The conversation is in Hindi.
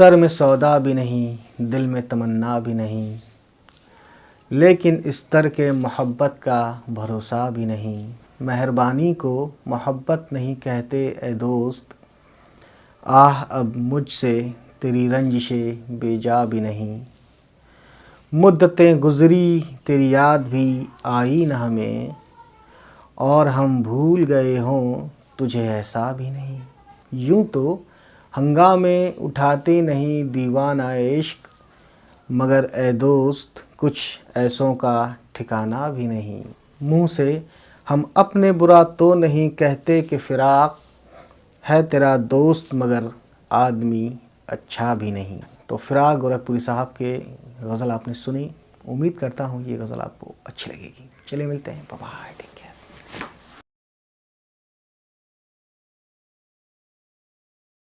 सर में सौदा भी नहीं, दिल में तमन्ना भी नहीं, लेकिन इस तर के मोहब्बत का भरोसा भी नहीं। मेहरबानी को मोहब्बत नहीं कहते ए दोस्त, आह अब मुझसे तेरी रंजिशें बेजा भी नहीं। मुद्दतें गुज़री तेरी याद भी आई न हमें, और हम भूल गए हों तुझे ऐसा भी नहीं। यूं तो हंगामे उठाते नहीं दीवाना इश्क, मगर ए दोस्त कुछ ऐसों का ठिकाना भी नहीं। मुँह से हम अपने बुरा तो नहीं कहते कि फ़िराक़ है तेरा दोस्त, मगर आदमी अच्छा भी नहीं। तो फ़िराक़ गोरखपुरी साहब के गज़ल आपने सुनी। उम्मीद करता हूँ ये गज़ल आपको अच्छी लगेगी। चलिए मिलते हैं, बाय बाय।